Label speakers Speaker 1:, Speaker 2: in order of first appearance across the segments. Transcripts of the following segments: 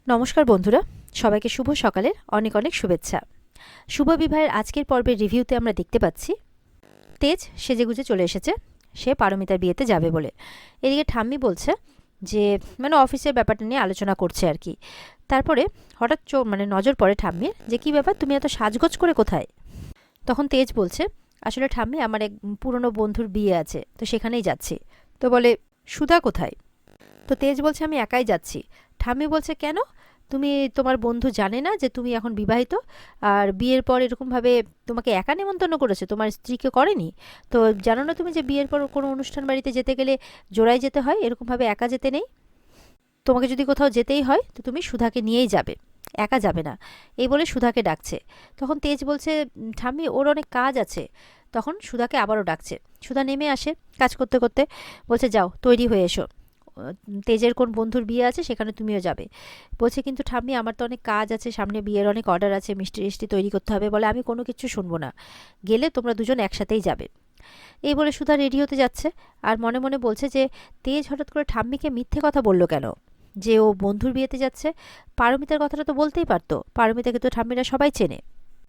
Speaker 1: নমস্কার বন্ধুরা, সবাইকে শুভ সকালের অনেক অনেক শুভেচ্ছা। শুভ বিবাহের আজকের পর্বের রিভিউতে আমরা দেখতে পাচ্ছি তেজ সেজেগুজে চলে এসেছে সে পারমিতার বিয়েতে যাবে বলে। এদিকে ঠাম্মি বলছে যে অফিসের ব্যাপারটা নিয়ে আলোচনা করছে আর কি। তারপরে হঠাৎ নজর পড়ে ঠাম্মির যে কী ব্যাপার, তুমি এত সাজগোজ করে কোথায়? তখন তেজ বলছে আসলে ঠাম্মি, আমার এক পুরনো বন্ধুর বিয়ে আছে, তো সেখানেই যাচ্ছি। তো বলে সুধা কোথায়? তো তেজ বলছে আমি একাই যাচ্ছি। ঠাম্মি বলছে কেন? তুমি তোমার বন্ধু জানে না যে তুমি এখন বিবাহিত? আর বিয়ের পর এরকমভাবে তোমাকে একা নেমন্তন্ন করেছে, তোমার স্ত্রীকে করেনি? তো জানো না তুমি যে বিয়ের পর কোনো অনুষ্ঠান বাড়িতে যেতে গেলে জোড়ায় যেতে হয়, এরকমভাবে একা যেতে নেই? তোমাকে যদি কোথাও যেতেই হয় তো তুমি সুধাকে নিয়েই যাবে, একা যাবে না। এই বলে সুধাকে ডাকছে। তখন তেজ বলছে ঠাম্মি, ওর অনেক কাজ আছে। তখন সুধাকে আবারও ডাকছে। সুধা নেমে আসে কাজ করতে করতে, বলছে যাও তৈরি হয়ে এসো, তেজের কোন বন্ধুর বিয়ে আছে সেখানে তুমিও যাবে। বলছে কিন্তু ঠাম্মি, আমার তো অনেক কাজ আছে, সামনে বিয়ের অনেক অর্ডার আছে, মিষ্টি টিষ্টি তৈরি করতে হবে। বলে আমি কোনো কিছু শুনবো না, গেলে তোমরা দুজন একসাথেই যাবে। এই বলে সুধা রেডি হতে যাচ্ছে আর মনে মনে বলছে যে তেজ হঠাৎ করে ঠাম্মিকে মিথ্যে কথা বলল কেন, যে ও বন্ধুর বিয়েতে যাচ্ছে? পারমিতার কথাটা তো বলতেই পারতো, পারমিতাকে তো ঠাম্মিরা সবাই চেনে।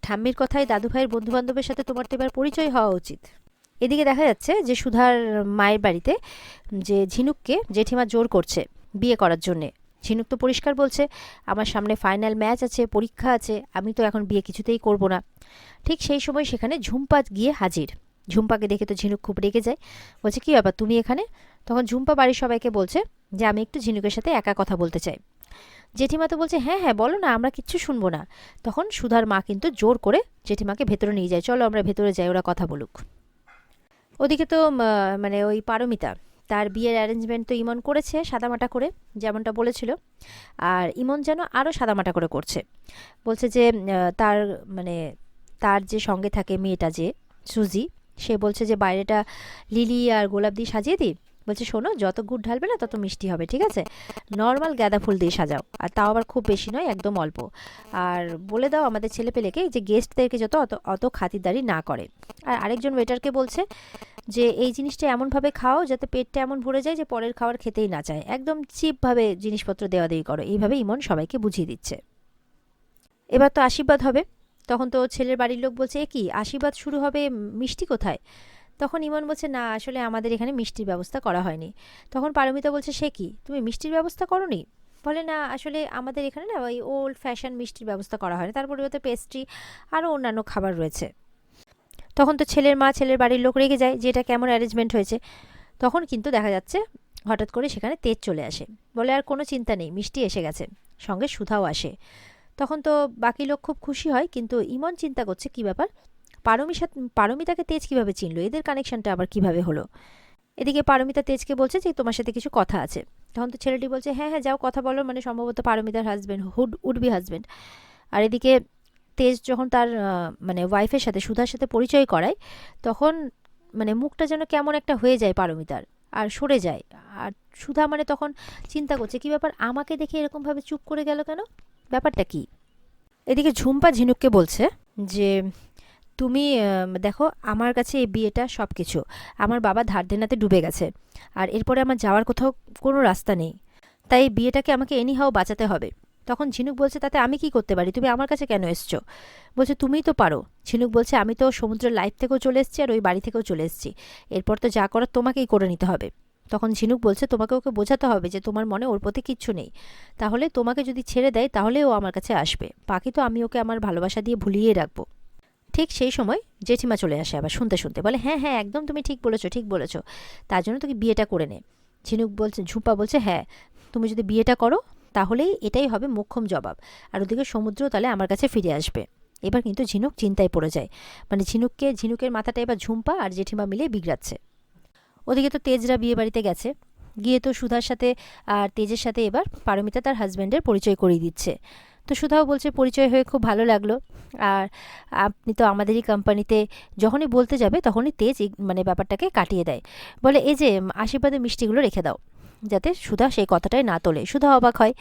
Speaker 1: ঠাম্মির কথায় দাদু ভাইয়ের বন্ধু বান্ধবের সাথে তোমার তো এবার পরিচয় হওয়া উচিত। এদিকে দেখা যাচ্ছে যে সুধার মায়ের বাড়িতে যে ঝিনুককে জেঠিমা জোর করছে বিয়ে করার জন্যে। ঝিনুক তো পরিষ্কার বলছে আমার সামনে ফাইনাল ম্যাচ আছে, পরীক্ষা আছে, আমি তো এখন বিয়ে কিছুতেই করব না। ঠিক সেই সময় সেখানে ঝুম্পা গিয়ে হাজির। ঝুম্পাকে দেখে তো ঝিনুক খুব রেগে যায়, বলছে কী ব্যাপার তুমি এখানে? তখন ঝুম্পা বাড়ির সবাইকে বলছে যে আমি একটু ঝিনুকের সাথে একা কথা বলতে চাই। জেঠিমা তো বলছে হ্যাঁ হ্যাঁ বলো না, আমরা কিচ্ছু শুনবো না। তখন সুধার মা কিন্তু জোর করে জেঠিমাকে ভেতরে নিয়ে যায়, চলো আমরা ভেতরে যাই, ওরা কথা বলুক। ওদিকে তো ওই পারমিতা, তার বিয়ের অ্যারেঞ্জমেন্ট তো ইমন করেছে সাদামাটা করে, যেমনটা বলেছিল। আর ইমন যেন আরও সাদামাটা করে করছে। বলছে যে তার মানে তার যে সঙ্গে থাকে মেয়েটা যে সুজি, সে বলছে যে বাইরেটা লিলি আর গোলাপ দিয়ে সাজিয়ে দিই। বলছে শোনো, যত গুড় ঢালবে না তত মিষ্টি হবে, ঠিক আছে? নর্মাল গাঁদা ফুল দিয়ে সাজাও, আর তাও আবার খুব বেশি নয়, একদম অল্প। আর বলে দাও আমাদের ছেলেপেলেকে যে গেস্টদেরকে যত অত অত খাতিরদারি না করে। আর আরেকজন ওয়েটারকে বলছে যে এই জিনিসটা এমনভাবে খাও যাতে পেটটা এমন ভরে যায় যে পরের খাবার খেতেই না চায়, একদম চিপভাবে জিনিসপত্র দেওয়া দেওয়ি করো। এইভাবে ইমন সবাইকে বুঝিয়ে দিচ্ছে। এবার তো আশীর্বাদ হবে। তখন তো ছেলের বাড়ির লোক বলছে এ কি আশীর্বাদ শুরু হবে, মিষ্টি কোথায়? তখন ইমন বলছে না, আসলে আমাদের এখানে মিষ্টির ব্যবস্থা করা হয়নি। তখন পারমিতা বলছে সে কি, তুমি মিষ্টির ব্যবস্থা করোনি? বলে না, আসলে আমাদের এখানে না ওই ওল্ড ফ্যাশন মিষ্টির ব্যবস্থা করা হয় না, তার পরিবর্তে পেস্ট্রি আরও অন্যান্য খাবার রয়েছে। তখন তো ছেলের মা ছেলের বাড়ির লোক রেগে যায় যে এটা কেমন অ্যারেঞ্জমেন্ট হয়েছে। তখন কিন্তু দেখা যাচ্ছে হঠাৎ করে সেখানে তেজ চলে আসে, বলে আর কোনো চিন্তা নেই, মিষ্টি এসে গেছে। সঙ্গে সুধাও আসে। তখন তো বাকি লোক খুব খুশি হয়, কিন্তু ইমন চিন্তা করছে কী ব্যাপার, পারমিতাকে তেজ কিভাবে চিনলো, এদের কানেকশনটা আবার কিভাবে হলো? এদিকে পারমিতা তেজকে বলছে যে তোমার সাথে কিছু কথা আছে। তখন তো ছেলেটি বলছে হ্যাঁ হ্যাঁ যাও কথা বলো, সম্ভবত পারমিতার হাজব্যান্ড উড বি হাজব্যান্ড। আর এদিকে তেজ যখন তার ওয়াইফের সাথে সুধার সাথে পরিচয় করায়, তখন মুখটা যেন কেমন একটা হয়ে যায় পারমিতার, আর সরে যায়। আর সুধা তখন চিন্তা করছে কী ব্যাপার, আমাকে দেখে এরকমভাবে চুপ করে গেল কেন, ব্যাপারটা কি? এদিকে ঝুম্পা ঝিনুককে বলছে যে তুমি দেখো, আমার কাছে এই বিয়েটা সব কিছু, আমার বাবা ধার দেনাতে ডুবে গেছে, আর এরপরে আমার যাওয়ার কোথাও কোনো রাস্তা নেই, তাই এই বিয়েটাকে আমাকে এনিহাও বাঁচাতে হবে। তখন ঝিনুক বলছে তাতে আমি কি করতে পারি, তুমি আমার কাছে কেন এসছো? বলছে তুমিই তো পারো। ঝিনুক বলছে আমি তো সমুদ্রের লাইফ থেকেও চলে এসেছি আর ওই বাড়ি থেকেও চলে এসেছি, এরপর তো যা করার তোমাকেই করে নিতে হবে। তখন ঝিনুক বলছে তোমাকে ওকে বোঝাতে হবে যে তোমার মনে ওর প্রতি কিচ্ছু নেই, তাহলে তোমাকে যদি ছেড়ে দেয় তাহলে ও আমার কাছে আসবে, বাকি তো আমি ওকে আমার ভালোবাসা দিয়ে ভুলিয়ে রাখবো। ঠিক সেই সময় জেঠিমা চলে আসে আবার শুনতে শুনতে, বলে হ্যাঁ হ্যাঁ একদম তুমি ঠিক বলেছো, ঠিক বলেছো, তার জন্য তোকে বিয়েটা করে নে। ঝুম্পা বলছে হ্যাঁ, তুমি যদি বিয়েটা করো তাহলেই এটাই হবে মোক্ষম জবাব, আর ওদিকে সমুদ্র তাহলে আমার কাছে ফিরে আসবে। এবার কিন্তু ঝিনুক চিন্তায় পড়ে যায়, ঝিনুকের মাথাটা এবার ঝুম্পা আর জেঠিমা মিলে বিগড়াচ্ছে। ওদিকে তো তেজরা বিয়ে বাড়িতে গেছে, গিয়ে তো সুধার সাথে আর তেজের সাথে এবার পারমিতা তার হাজব্যান্ডের পরিচয় করিয়ে দিচ্ছে। তো সুধাও বলছে পরিচয় হয়ে খুব ভালো লাগলো, আর আপনি তো আমাদেরই কোম্পানিতে। যখনই বলতে যাবে তখনই তেজ ব্যাপারটাকে কাটিয়ে দেয়, বলে এই যে আশীর্বাদের মিষ্টিগুলো রেখে দাও, যাতে সুধা সেই কথাটাই না তোলে। সুধা অবাক হয়।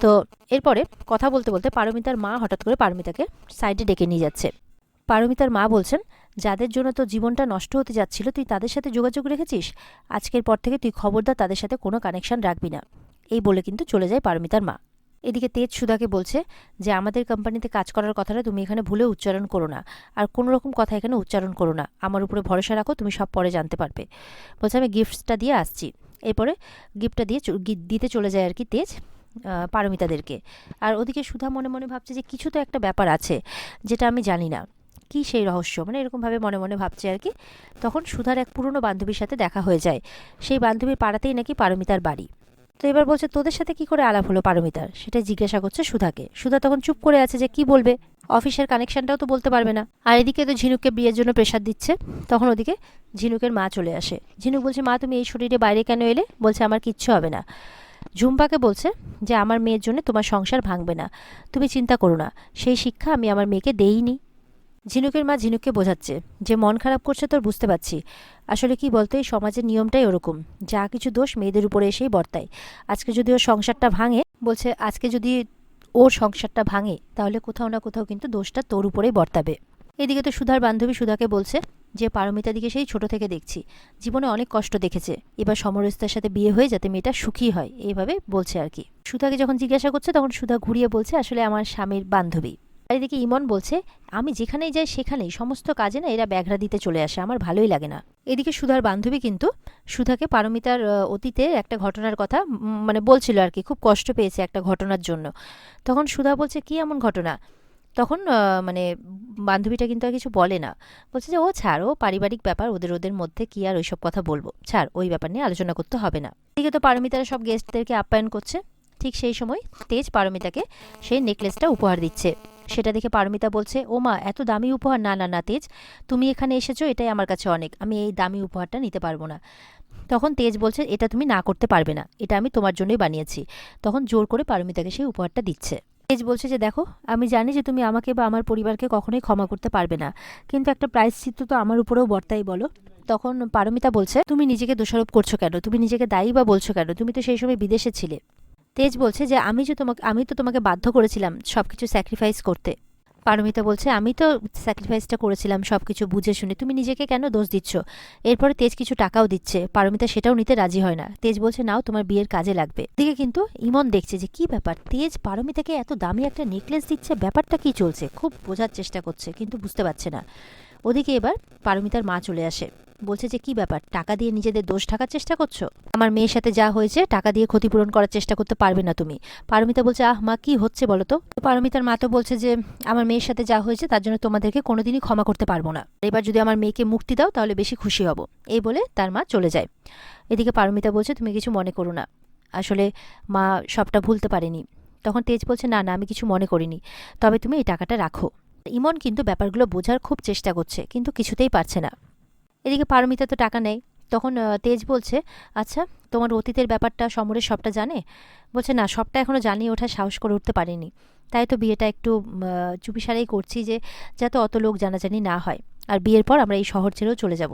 Speaker 1: তো এরপরে কথা বলতে বলতে পারমিতার মা হঠাৎ করে পারমিতাকে সাইডে ডেকে নিয়ে যাচ্ছে। পারমিতার মা বলছেন যাদের জন্য তো জীবনটা নষ্ট হতে যাচ্ছিল তুই তাদের সাথে যোগাযোগ রেখেছিস, আজকের পর থেকে তুই খবরদার তাদের সাথে কোনো কানেকশন রাখবি না। এই বলে কিন্তু চলে যায় পারমিতার মা। এদিকে তেজ সুধাকে বলছে যে আমাদের কোম্পানিতে কাজ করার কথাটা তুমি এখানে ভুলে উচ্চারণ করো না, আর কোনো রকম কথা এখানে উচ্চারণ করো না, আমার উপরে ভরসা রাখো, তুমি সব পরে জানতে পারবে। বলছে আমি গিফটসটা দিয়ে আসছি। এরপরে গিফটটা দিয়ে দিতে চলে যায় আর কি তেজ পারমিতাদেরকে। আর ওদিকে সুধা মনে মনে ভাবছে যে কিছু তো একটা ব্যাপার আছে যেটা আমি জানি না, কি সেই রহস্য, মানে এরকমভাবে মনে মনে ভাবছে আর কি। তখন সুধার এক পুরনো বান্ধবীর সাথে দেখা হয়ে যায়। সেই বান্ধবীর পাড়াতেই নাকি পারমিতার বাড়ি। তো এবার বলছে তোদের সাথে কি করে আলাপ হলো পারমিতার, সেটা জিজ্ঞাসা করছে সুধাকে। সুধা তখন চুপ করে আছে যে কি বলবে, অফিসের কানেকশনটাও তো বলতে পারবে না। আর এদিকে তো ঝিনুককে বিয়ের জন্য প্রেশার দিচ্ছে। তখন ওদিকে ঝিনুকের মা চলে আসে। ঝিনুক বলছে মা তুমি এই শরীরে বাইরে কেন এলে? বলছে আমার কিচ্ছু হবে না। ঝুম্পাকে বলছে যে আমার মেয়ের জন্য তোমার সংসার ভাঙবে না, তুমি চিন্তা করো না, সেই শিক্ষা আমি আমার মেয়েকে দেইনি। ঝিনুকের মা ঝিনুককে বোঝাচ্ছে যে মন খারাপ করছে তোর, বুঝতে পারছি, আসলে কি বলতো এই সমাজের নিয়মটাই ওরকম, যা কিছু দোষ মেয়েদের উপরে এসেই বর্তায়। আজকে যদি ওর সংসারটা ভাঙে, বলছে আজকে যদি ওর সংসারটা ভাঙে তাহলে কোথাও না কোথাও কিন্তু দোষটা তোর উপরেই বর্তাবে। এদিকে তো সুধার বান্ধবী সুধাকে বলছে যে পারমিতা দিকে সেই ছোট থেকে দেখছি, জীবনে অনেক কষ্ট দেখেছে, এবার সমরস্তার সাথে বিয়ে হয়ে যাতে মেয়েটা সুখী হয়, এইভাবে বলছে আর কি। সুধাকে যখন জিজ্ঞাসা করছে তখন সুধা ঘুরিয়ে বলছে আসলে আমার স্বামীর বান্ধবী। আর এদিকে ইমন বলছে আমি যেখানেই যাই সেখানেই সমস্ত কাজে না এরা ব্যাঘ্রা দিতে চলে আসে, আমার ভালোই লাগে না। এদিকে সুধার বান্ধবী কিন্তু সুধাকে পারমিতার অতীতে একটা ঘটনার কথা মানে বলছিল আর কি, খুব কষ্ট পেয়েছে একটা ঘটনার জন্য। তখন সুধা বলছে কি এমন ঘটনা? তখন মানে বান্ধবীটা কিন্তু আর কিছু বলে না, বলছে যে ও ছাড়, ও পারিবারিক ব্যাপার, ওদের ওদের মধ্যে কি আর ওইসব কথা বলবো, ছাড়, ওই ব্যাপার নিয়ে আলোচনা করতে হবে না। এদিকে তো পারমিতারা সব গেস্টদেরকে আপ্যায়ন করছে। ঠিক সেই সময় তেজ পারমিতাকে সেই নেকলেসটা উপহার দিচ্ছে। সেটা দেখে পারমিতা বলছে ও মা এত দামি উপহার? না না না তেজ, তুমি এখানে এসেছো এটাই আমার কাছে অনেক, আমি এই দামি উপহারটা নিতে পারবো না। তখন তেজ বলছে এটা তুমি না করতে পারবে না, এটা আমি তোমার জন্যই বানিয়েছি। তখন জোর করে পারমিতাকে সেই উপহারটা দিচ্ছে। তেজ বলছে যে দেখো আমি জানি যে তুমি আমাকে বা আমার পরিবারকে কখনোই ক্ষমা করতে পারবে না, কিন্তু একটা প্রায়শ্চিত্ত তো আমার উপরেও বর্তাই বলো। তখন পারমিতা বলছে তুমি নিজেকে দোষারোপ করছো কেন, তুমি নিজেকে দায়ী বা বলছো কেন, তুমি তো সেই সময় বিদেশে ছিলে। তেজ বলছে যে আমি তো তোমাকে বাধ্য করেছিলাম সবকিছু স্যাক্রিফাইস করতে। পারমিতা বলছে আমি তো স্যাক্রিফাইসটা করেছিলাম সবকিছু বুঝে শুনে, তুমি নিজেকে কেন দোষ দিচ্ছ? এরপরে তেজ কিছু টাকাও দিচ্ছে, পারমিতা সেটাও নিতে রাজি হয় না। তেজ বলছে নাও তোমার বিয়ের কাজে লাগবে। এদিকে কিন্তু ইমন দেখছে যে কি ব্যাপার, তেজ পারমিতাকে এত দামি একটা নেকলেস দিচ্ছে, ব্যাপারটা কি চলছে, খুব বোঝার চেষ্টা করছে কিন্তু বুঝতে পারছে না। ওদিকে এবার পারমিতার মা চলে আসে, বলছে যে কি ব্যাপার, টাকা দিয়ে নিজেদের দোষ ঢাকার চেষ্টা করছো? আমার মেয়ের সাথে যা হয়েছে টাকা দিয়ে ক্ষতিপূরণ করার চেষ্টা করতে পারবে না তুমি। পারমিতা বলছে আহ মা কি হচ্ছে বলো তো। পারমিতার মা তো বলছে যে আমার মেয়ের সাথে যা হয়েছে তার জন্য তোমাদেরকে কোনোদিনই ক্ষমা করতে পারবো না, এবার যদি আমার মেয়েকে মুক্তি দাও তাহলে বেশি খুশি হব। এই বলে তার মা চলে যায়। এদিকে পারমিতা বলছে তুমি কিছু মনে করো না, আসলে মা সবটা ভুলতে পারেনি। তখন তেজ বলছে না না আমি কিছু মনে করিনি, তবে তুমি এই টাকাটা রাখো। ইমন কিন্তু ব্যাপারগুলো বোঝার খুব চেষ্টা করছে কিন্তু কিছুতেই পারছে না। এদিকে পারমিতা তো টাকা নেই। তখন তেজ বলছে আচ্ছা তোমার অতীতের ব্যাপারটা সমরেশ সবটা জানে? বলছে না সবটা এখনও জানিয়ে ওঠার সাহস করে উঠতে পারিনি, তাই তো বিয়েটা একটু চুপিসারেই করছি যে যাতে অত লোক জানাজানি না হয়, আর বিয়ের পর আমরা এই শহর ছেড়েও চলে যাব।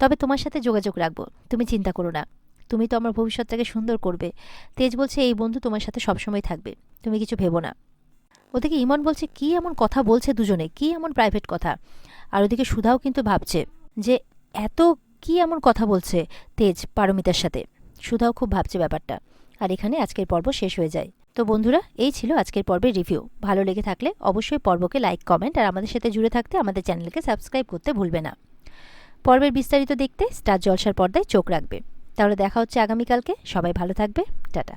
Speaker 1: তবে তোমার সাথে যোগাযোগ রাখবো, তুমি চিন্তা করো না, তুমি তো আমার ভবিষ্যৎটাকে সুন্দর করবে। তেজ বলছে এই বন্ধু তোমার সাথে সবসময় থাকবে, তুমি কিছু ভেবো না। ওদিকে ইমন বলছে কি এমন কথা বলছে দুজনে, কি এমন প্রাইভেট কথা। আর ওদিকে সুধাও কিন্তু ভাবছে যে এত কি এমন কথা বলছে তেজ পারমিতার সাথে। সুধাও খুব ভাবছে ব্যাপারটা। আর এখানে আজকের পর্ব শেষ হয়ে যায়। তো বন্ধুরা এই ছিল আজকের পর্বের রিভিউ। ভালো লেগে থাকলে অবশ্যই পর্বকে লাইক কমেন্ট আর আমাদের সাথে জুড়ে থাকতে আমাদের চ্যানেলকে সাবস্ক্রাইব করতে ভুলবে না। পর্বের বিস্তারিত দেখতে স্টার জলসার পর্দায় চোখ রাখবে। তাহলে দেখা হচ্ছে আগামীকালকে। সবাই ভালো থাকবে, টাটা।